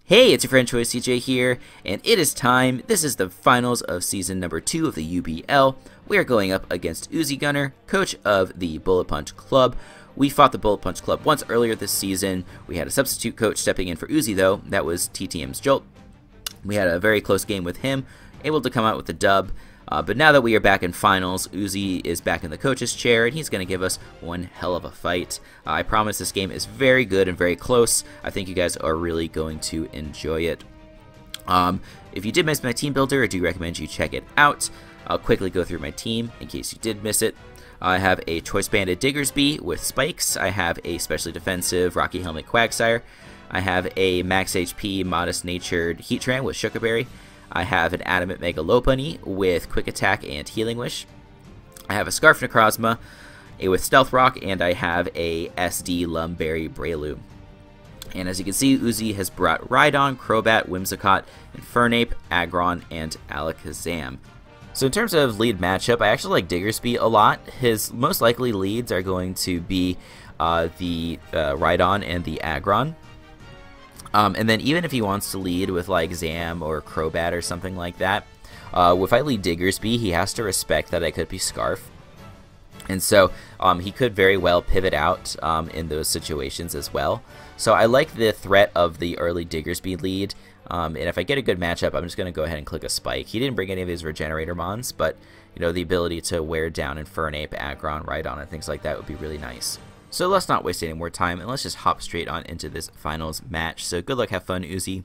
Hey, it's your friend Choice CJ here, and it is time. This is the finals of season number 2 of the UBL. We are going up against Uzi Gunner, coach of the Bullet Punch Club. We fought the Bullet Punch Club once earlier this season. We had a substitute coach stepping in for Uzi, though. That was TTM's Jolt. We had a very close game with him, able to come out with the dub. But now that we are back in finals, Uzi is back in the coach's chair, and he's going to give us one hell of a fight. I promise this game is very good and very close. I think you guys are really going to enjoy it. If you did miss my team builder, I do recommend you check it out. I'll quickly go through my team in case you did miss it. I have a Choice Banded Diggersby with spikes. I have a specially defensive Rocky Helmet Quagsire. I have a max HP Modest Natured Heatran with Shuckerberry. I have an Adamant Mega Lopunny with Quick Attack and Healing Wish. I have a Scarf Necrozma with Stealth Rock, and I have a SD Lumberry Breloom. And as you can see, Uzi has brought Rhydon, Crobat, Whimsicott, Infernape, Aggron, and Alakazam. So in terms of lead matchup, I actually like Diggersby a lot. His most likely leads are going to be the Rhydon and the Aggron. And then even if he wants to lead with like Zam or Crobat or something like that, if I lead Diggersby, he has to respect that I could be Scarf. And so he could very well pivot out in those situations as well. So I like the threat of the early Diggersby lead. And if I get a good matchup, I'm just going to go ahead and click a Spike. He didn't bring any of his Regenerator Mons, but you know, the ability to wear down Infernape, Aggron, Rhydon, and things like that would be really nice. So let's not waste any more time, and let's just hop straight on into this finals match. So good luck, have fun, Uzi.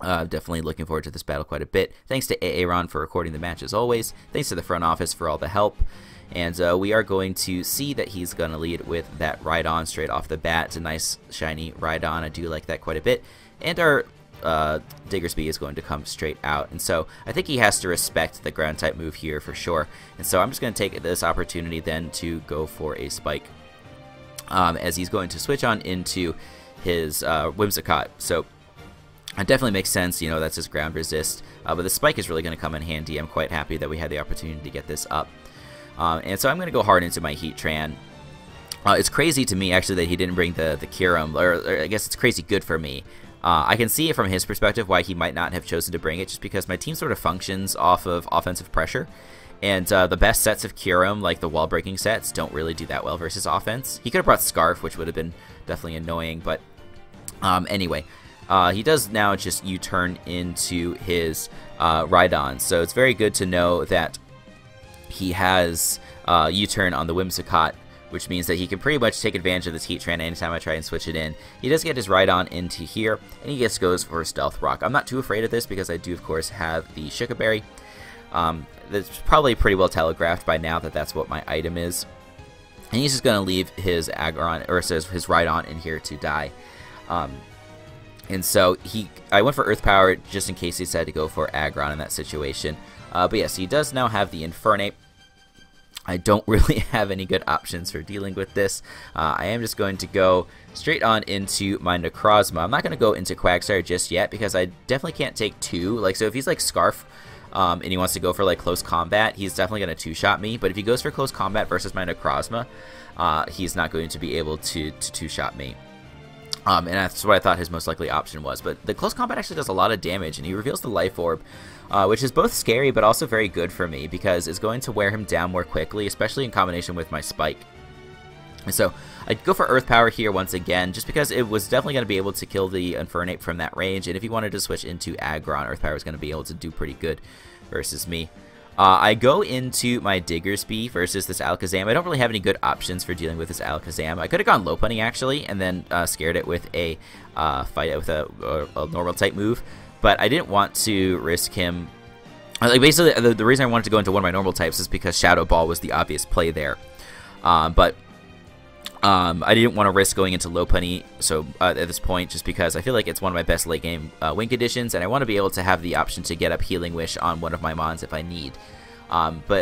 Definitely looking forward to this battle quite a bit. Thanks to Aaron for recording the match as always. Thanks to the front office for all the help. And we are going to see that he's going to lead with that Rhydon straight off the bat. It's a nice, shiny Rhydon. I do like that quite a bit. And our Diggersby is going to come straight out. And so I think he has to respect the ground-type move here for sure. And so I'm just going to take this opportunity then to go for a Spike. As he's going to switch on into his Whimsicott. So it definitely makes sense, you know, that's his ground resist. But the Spike is really going to come in handy. I'm quite happy that we had the opportunity to get this up. And so I'm going to go hard into my Heatran. It's crazy to me, actually, that he didn't bring the Kyurem, or I guess it's crazy good for me. I can see it from his perspective why he might not have chosen to bring it, just because my team sort of functions off of offensive pressure. And the best sets of Kyurem, like the wall-breaking sets, don't really do that well versus offense. He could have brought Scarf, which would have been definitely annoying, but anyway. He does now just U-turn into his Rhydon, so it's very good to know that he has U-turn on the Whimsicott, which means that he can pretty much take advantage of this Heatran anytime I try and switch it in. He does get his Rhydon into here, and he just goes for Stealth Rock. I'm not too afraid of this because I do, of course, have the Shuckerberry. That's probably pretty well telegraphed by now that that's what my item is. And he's just going to leave his Aggron, or his Rhydon in here to die. And so I went for Earth Power just in case he decided to go for Aggron in that situation. But yes, he does now have the Infernape. I don't really have any good options for dealing with this. I am just going to go straight on into my Necrozma. I'm not going to go into Quagsire just yet because I definitely can't take two. Like, so if he's like Scarf, and he wants to go for like close combat, he's definitely going to two-shot me. But if he goes for close combat versus my Necrozma, he's not going to be able to two-shot me. And that's what I thought his most likely option was. But the close combat actually does a lot of damage, and he reveals the Life Orb, which is both scary but also very good for me because it's going to wear him down more quickly, especially in combination with my Spike. And so I'd go for Earth Power here once again, just because it was definitely going to be able to kill the Infernape from that range. And if he wanted to switch into Aggron, Earth Power is going to be able to do pretty good versus me. I go into my Diggersby versus this Alakazam. I don't really have any good options for dealing with this Alakazam. I could have gone Lopunny actually, and then scared it with a fight with a normal type move. But I didn't want to risk him. Like basically, the reason I wanted to go into one of my normal types is because Shadow Ball was the obvious play there. I didn't want to risk going into Lopunny at this point, just because I feel like it's one of my best late game win conditions, and I want to be able to have the option to get up Healing Wish on one of my Mons if I need.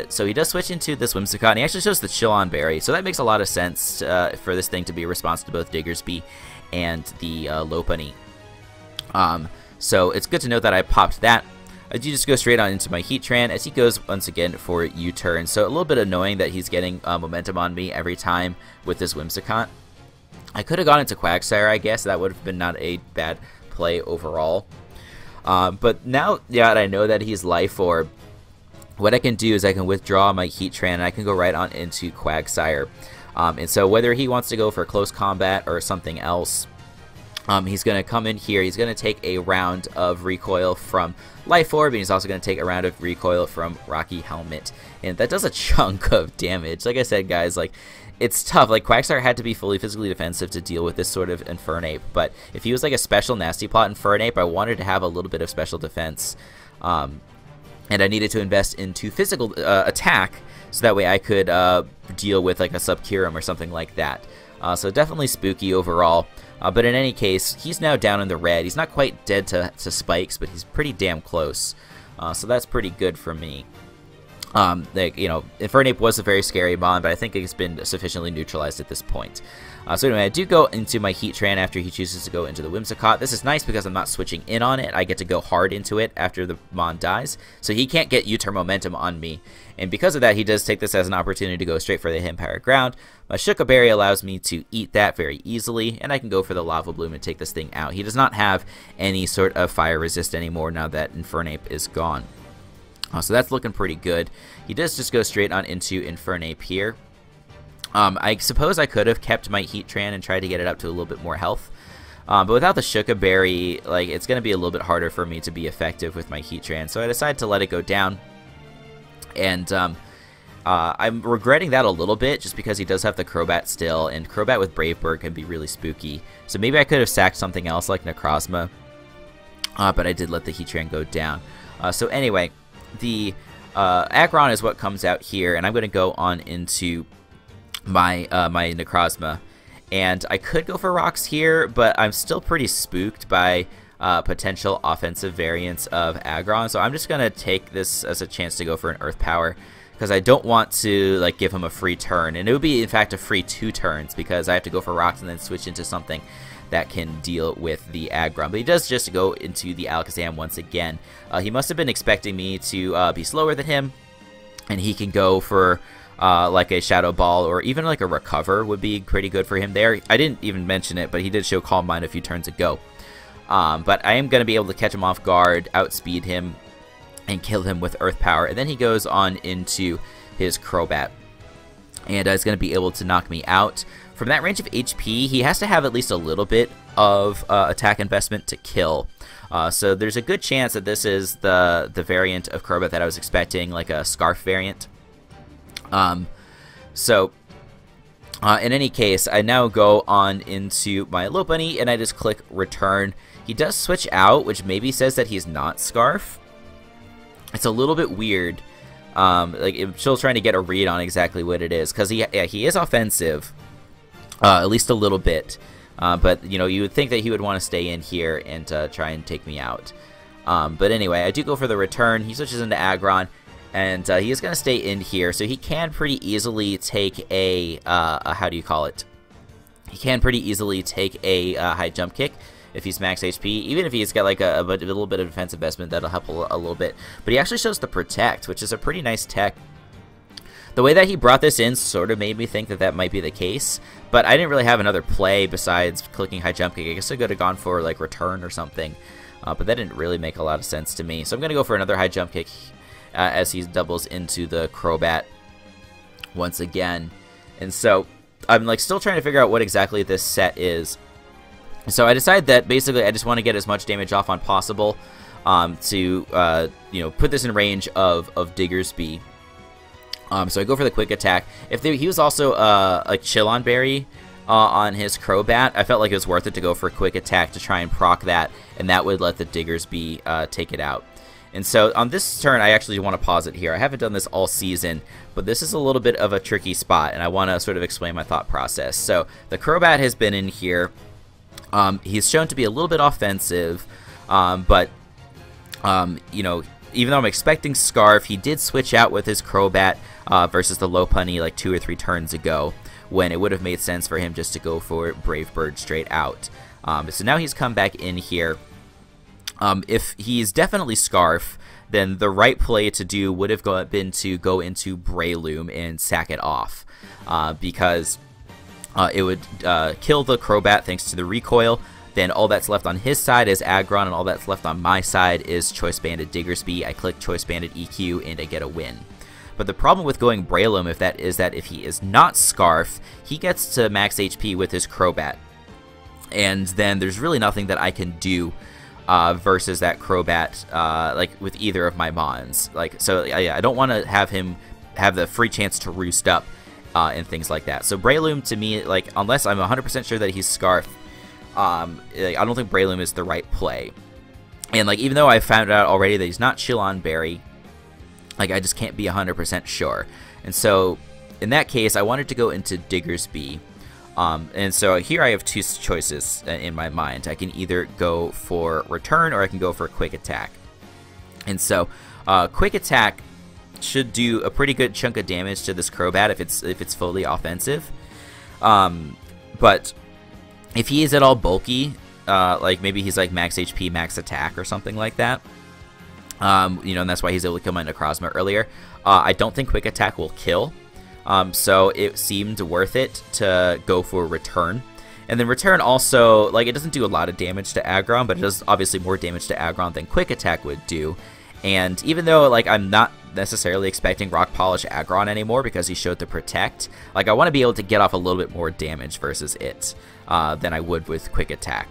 So he does switch into this Whimsicott, and he actually shows the Chillon Berry, so that makes a lot of sense for this thing to be a response to both Diggersby and the Lopunny. So it's good to know that I popped that. I do just go straight on into my Heatran as he goes once again for U-turn. So a little bit annoying that he's getting momentum on me every time with this Whimsicott. I could have gone into Quagsire, I guess. That would have been not a bad play overall. But now that I know that he's Life Orb, what I can do is I can withdraw my Heatran and I can go right on into Quagsire. And so whether he wants to go for close combat or something else, he's going to come in here. He's going to take a round of recoil from Life Orb, and he's also going to take a round of recoil from Rocky Helmet. And that does a chunk of damage. Like I said, guys, like, it's tough. Like, Quagsire had to be fully physically defensive to deal with this sort of Infernape. But if he was like a special Nasty Plot Infernape, I wanted to have a little bit of special defense. And I needed to invest into physical attack, so that way I could deal with like a Subcurum or something like that. So definitely spooky overall. But in any case, he's now down in the red. He's not quite dead to spikes, but he's pretty damn close. So that's pretty good for me. Like, you know, Infernape was a very scary mon, but I think it's been sufficiently neutralized at this point. So anyway, I do go into my Heatran after he chooses to go into the Whimsicott. This is nice because I'm not switching in on it. I get to go hard into it after the mon dies, so he can't get U-turn momentum on me. And because of that, he does take this as an opportunity to go straight for the Hempire Ground. My Shuka Berry allows me to eat that very easily, and I can go for the Lava Bloom and take this thing out. He does not have any sort of fire resist anymore now that Infernape is gone. So that's looking pretty good. He does just go straight on into Infernape here. I suppose I could have kept my Heatran and tried to get it up to a little bit more health. But without the Shuka Berry, like, it's going to be a little bit harder for me to be effective with my Heatran. So I decided to let it go down. And I'm regretting that a little bit just because he does have the Crobat still. And Crobat with Brave Bird can be really spooky. So maybe I could have sacked something else like Necrozma. But I did let the Heatran go down. So anyway, the Aggron is what comes out here. And I'm going to go on into my my Necrozma, and I could go for rocks here, but I'm still pretty spooked by potential offensive variants of Aggron, so I'm just gonna take this as a chance to go for an Earth Power because I don't want to like give him a free turn, and it would be in fact a free 2 turns because I have to go for rocks and then switch into something that can deal with the Aggron. But he does just go into the Alakazam once again. He must have been expecting me to be slower than him, and he can go for like a Shadow Ball or even like a Recover would be pretty good for him there. I didn't even mention it, but he did show Calm Mind a few turns ago. But I am going to be able to catch him off guard, outspeed him, and kill him with Earth Power. And then he goes on into his Crobat, and is going to be able to knock me out. From that range of HP, he has to have at least a little bit of attack investment to kill. So there's a good chance that this is the variant of Crobat that I was expecting, like a Scarf variant. In any case, I now go on into my Lopunny and I just click return. He does switch out, which maybe says that he's not Scarf. It's a little bit weird. Like, I'm still trying to get a read on exactly what it is, because he is offensive, at least a little bit. But you know, you would think that he would want to stay in here and try and take me out. But anyway, I do go for the return. He switches into Aggron. And he is going to stay in here, so he can pretty easily take a how do you call it? He can pretty easily take a high jump kick if he's max HP. Even if he's got like a little bit of defense investment, that'll help a little bit. But he actually shows the Protect, which is a pretty nice tech. The way that he brought this in sort of made me think that that might be the case, but I didn't really have another play besides clicking high jump kick. I guess I could have gone for like return or something, but that didn't really make a lot of sense to me. So I'm going to go for another high jump kick as he doubles into the Crobat once again. And so I'm like still trying to figure out what exactly this set is. So I decided that basically I just want to get as much damage off on possible to you know, put this in range of Diggersby. So I go for the quick attack. If he was also a Chillon Berry on his Crobat, I felt like it was worth it to go for a quick attack to try and proc that, and that would let the Diggersby take it out. And so on this turn, I actually want to pause it here. I haven't done this all season, but this is a little bit of a tricky spot, and I want to sort of explain my thought process. So the Crobat has been in here. He's shown to be a little bit offensive, but you know, even though I'm expecting Scarf, he did switch out with his Crobat versus the Lopunny like 2 or 3 turns ago, when it would have made sense for him just to go for Brave Bird straight out. So now he's come back in here. If he's definitely Scarf, then the right play to do would have been to go into Breloom and sack it off, because it would kill the Crobat thanks to the recoil, Then all that's left on his side is Aggron, and all that's left on my side is Choice Banded Diggersby. I click Choice Banded EQ, and I get a win. But the problem with going Breloom is that if he is not Scarf, he gets to max HP with his Crobat. And then there's really nothing that I can do versus that Crobat, like with either of my Mons. Like, so yeah, I don't want to have him have the free chance to roost up and things like that. So Breloom to me, like, unless I'm 100% sure that he's Scarf, I don't think Breloom is the right play. And like, even though I found out already that he's not Chillon Berry, like, I just can't be 100% sure. And so in that case, I wanted to go into Diggersby. And so here I have two choices in my mind. I can either go for Return or I can go for Quick Attack. And so Quick Attack should do a pretty good chunk of damage to this Crobat if it's fully offensive. But if he is at all bulky, like maybe he's like max HP, max attack or something like that, you know, and that's why he's able to kill my Necrozma earlier, I don't think Quick Attack will kill. So it seemed worth it to go for Return. And then Return also, like, it doesn't do a lot of damage to Aggron, but it does obviously more damage to Aggron than Quick Attack would do. And even though, like, I'm not necessarily expecting Rock Polish Aggron anymore because he showed the Protect, like, I want to be able to get off a little bit more damage versus it than I would with Quick Attack.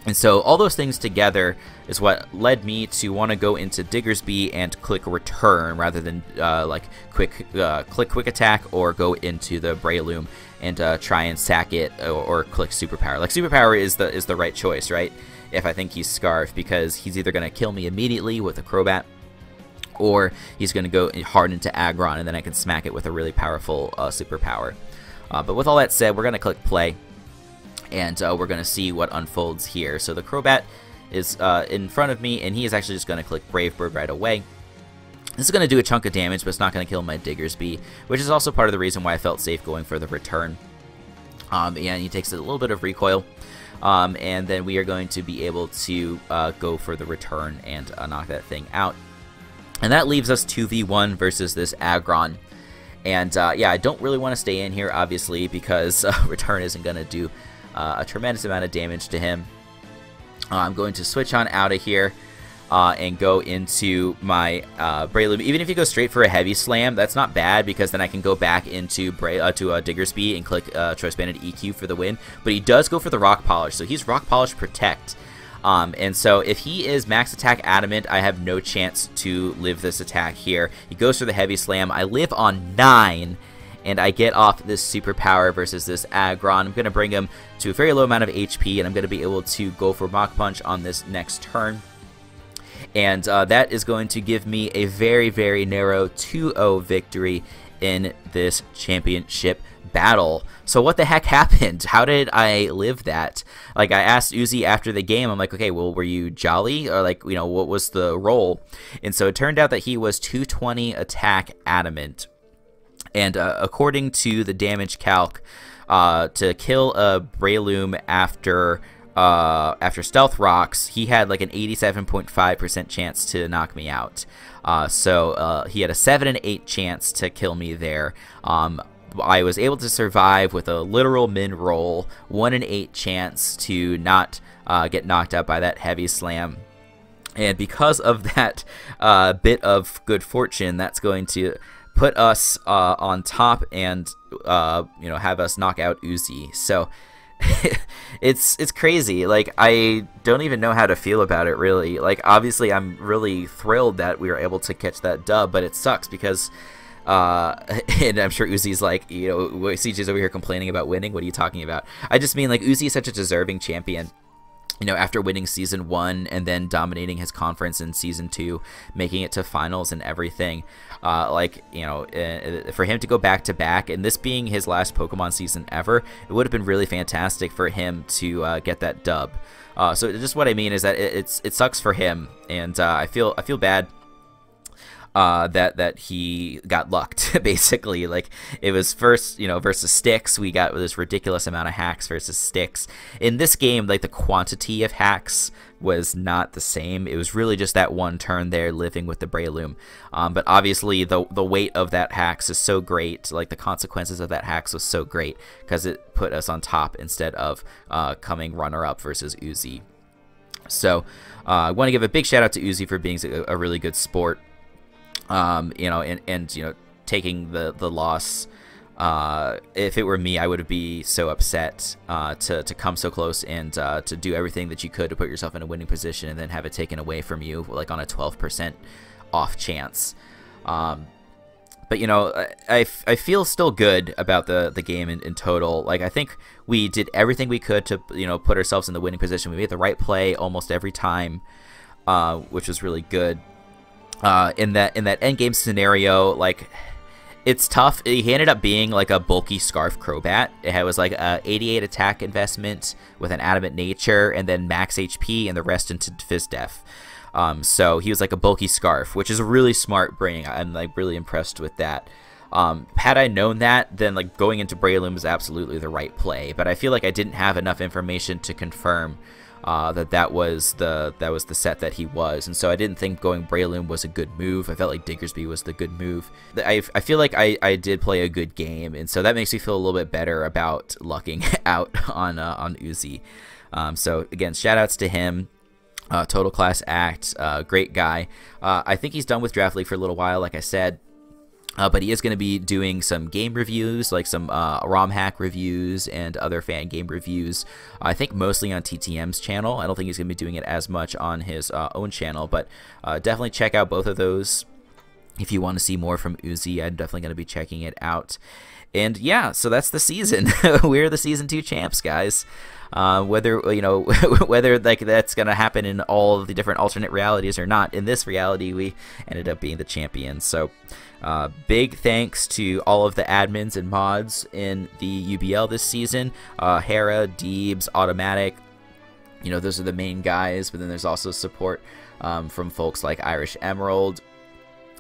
And so all those things together is what led me to want to go into Diggersby and click Return rather than like click Quick Attack or go into the Breloom and try and sack it or click Superpower. Like, Superpower is the right choice, right? If I think he's Scarf, because he's either going to kill me immediately with a Crobat, or he's going to go hard into Aggron, and then I can smack it with a really powerful Superpower. But with all that said, we're going to click Play, and we're going to see what unfolds here. So the Crobat is in front of me, and he is actually just going to click Brave Bird right away. This is going to do a chunk of damage, but it's not going to kill my Diggersby, which is also part of the reason why I felt safe going for the Return. And he takes a little bit of recoil. And then we are going to be able to go for the Return and knock that thing out. And that leaves us 2v1 versus this Aggron. And yeah, I don't really want to stay in here, obviously, because Return isn't going to do a tremendous amount of damage to him. I'm going to switch on out of here and go into my Breloom. Even if you go straight for a Heavy Slam, that's not bad, because then I can go back into Diggersby and click Choice Banded EQ for the win. But he does go for the Rock Polish, so he's Rock Polish Protect. And so if he is max attack Adamant, I have no chance to live this attack here. He goes for the Heavy Slam. I live on 9, and I get off this Superpower versus this Aggron. I'm going to bring him to a very low amount of HP, and I'm going to be able to go for Mach Punch on this next turn. And that is going to give me a very, very narrow 2-0 victory in this championship battle. So what the heck happened? How did I live that? Like, I asked Uzi after the game, I'm like, okay, well, were you jolly? Or, like, you know, what was the roll? And so it turned out that he was 220 attack Adamant. And according to the damage calc, to kill a Breloom after Stealth Rocks, he had like an 87.5% chance to knock me out. So he had a 7 and 8 chance to kill me there. I was able to survive with a literal min roll, 1 in 8 chance to not get knocked out by that Heavy Slam. And because of that bit of good fortune, that's going to put us on top and you know, have us knock out Uzi. So it's crazy. Like, I don't even know how to feel about it, really. Like, obviously I'm really thrilled that we were able to catch that dub, but it sucks because and I'm sure Uzi's like, you know, CJ's over here complaining about winning. What are you talking about? I just mean, like, Uzi is such a deserving champion. You know, after winning Season 1 and then dominating his conference in Season 2, making it to finals and everything, like, you know, for him to go back-to-back, and this being his last Pokemon season ever, it would have been really fantastic for him to get that dub. So just what I mean is that it sucks for him, and I feel bad that he got lucked, basically. Like, it was first, you know, versus Styx, we got this ridiculous amount of hacks versus Styx. In this game, like, the quantity of hacks was not the same. It was really just that one turn there living with the Breloom. But obviously the weight of that Hax is so great, like the consequences of that Hax was so great because it put us on top instead of coming runner-up versus Uzi. So I want to give a big shout out to Uzi for being a really good sport, you know, and you know, taking the loss. If it were me, I would be so upset to come so close and to do everything that you could to put yourself in a winning position and then have it taken away from you, like on a 12% off chance. But you know, I feel still good about the game in total. Like, I think we did everything we could to, you know, put ourselves in the winning position. We made the right play almost every time, which was really good. In that end game scenario, like, it's tough. He ended up being like a bulky Scarf Crobat. It was like a 88 attack investment with an adamant nature and then max HP and the rest into Fizz Def. So he was like a bulky Scarf, which is a really smart bring. I'm like really impressed with that. Had I known that, then like going into Breloom was absolutely the right play. But I feel like I didn't have enough information to confirm that was the set that he was, and so I didn't think going Breloom was a good move. I felt like Diggersby was the good move. I feel like I did play a good game, and so that makes me feel a little bit better about lucking out on Uzi. So again, shout outs to him. Total class act, great guy. I think he's done with Draft League for a little while, like I said. But he is going to be doing some game reviews, like some ROM hack reviews and other fan game reviews. I think mostly on TTM's channel. I don't think he's going to be doing it as much on his own channel, but definitely check out both of those if you want to see more from Uzi. I'm definitely going to be checking it out. And yeah, so that's the season. We're the season 2 champs, guys. Whether, you know, whether like that's gonna happen in all of the different alternate realities or not, in this reality we ended up being the champions. So big thanks to all of the admins and mods in the UBL this season. Hera, Deebs, Automatic, you know, those are the main guys, but then there's also support from folks like Irish Emerald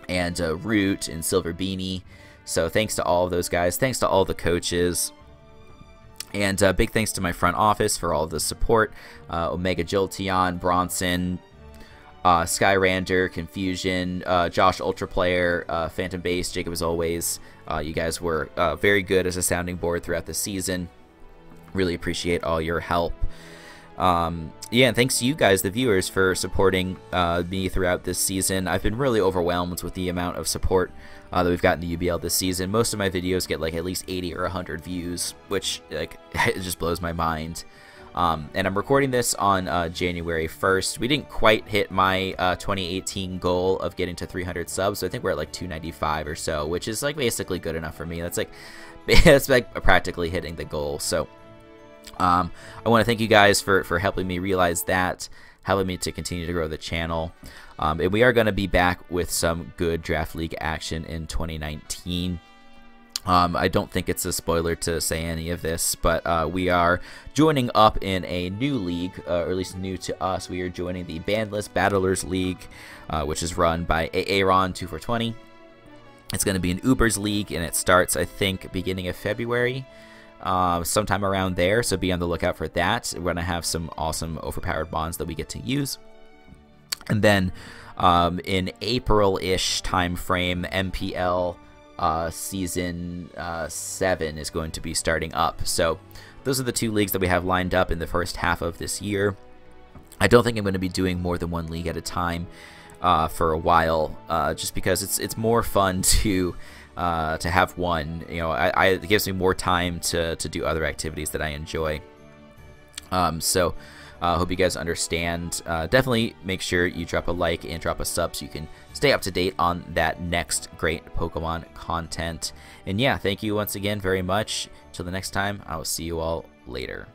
and Root and Silver Beanie. So thanks to all of those guys. Thanks to all the coaches. And big thanks to my front office for all of the support. Omega Jolteon, Bronson, Skyrander, Confusion, Josh Ultraplayer, Phantom Base, Jacob as always. You guys were very good as a sounding board throughout the season. Really appreciate all your help. Yeah, and thanks to you guys, the viewers, for supporting me throughout this season. I've been really overwhelmed with the amount of support that we've got in the UBL this season. Most of my videos get like at least 80 or 100 views, which like it just blows my mind. And I'm recording this on January 1st. We didn't quite hit my 2018 goal of getting to 300 subs, so I think we're at like 295 or so, which is like basically good enough for me. That's like practically hitting the goal. So I want to thank you guys for helping me realize that, helping me to continue to grow the channel. And we are going to be back with some good Draft League action in 2019. I don't think it's a spoiler to say any of this, but we are joining up in a new league, or at least new to us. We are joining the Bandless Battlers League, which is run by Aaron2420. It's going to be an Ubers League, and it starts, I think, beginning of February. Sometime around there, so be on the lookout for that. We're going to have some awesome overpowered bonds that we get to use. And then in April-ish time frame, MPL Season 7 is going to be starting up. So those are the 2 leagues that we have lined up in the first half of this year. I don't think I'm going to be doing more than 1 league at a time for a while, just because it's more fun to have one. You know, it gives me more time to do other activities that I enjoy. So hope you guys understand. Definitely make sure you drop a like and drop a sub so you can stay up to date on that next great Pokemon content. And yeah, thank you once again very much. Till the next time, I will see you all later.